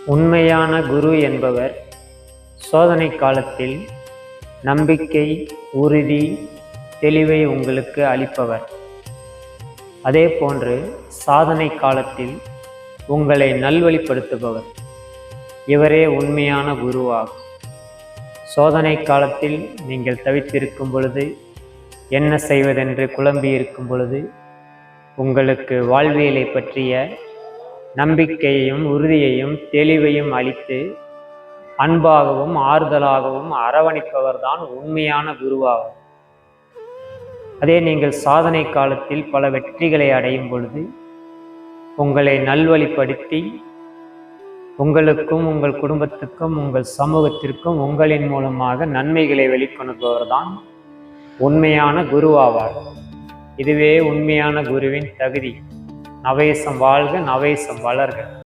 உண்மையான குரு என்பவர் சோதனை காலத்தில் நம்பிக்கை, உறுதி, தெளிவை உங்களுக்கு அளிப்பவர். அதே போன்று சாதனை காலத்தில் உங்களை நல்வழிப்படுத்துபவர். இவரே உண்மையான குருவாகும். சோதனை காலத்தில் நீங்கள் தவித்திருக்கும் பொழுது, என்ன செய்வதென்று குழம்பியிருக்கும் பொழுது, உங்களுக்கு வாழ்வியலை பற்றிய நம்பிக்கையையும் உறுதியையும் தெளிவையும் அளித்து அன்பாகவும் ஆறுதலாகவும் அரவணைப்பவர்தான் உண்மையான குருவாகும். அதே நீங்கள் சாதனை காலத்தில் பல வெற்றிகளை அடையும் பொழுது உங்களை நல்வழிப்படுத்தி உங்களுக்கும் உங்கள் குடும்பத்துக்கும் உங்கள் சமூகத்திற்கும் உங்களின் மூலமாக நன்மைகளை வெளிக்கொணர்பவர்தான் உண்மையான குருவாவார். இதுவே உண்மையான குருவின் தகுதி. நவேசம் வாழ்க, நவேசம் வளர்க.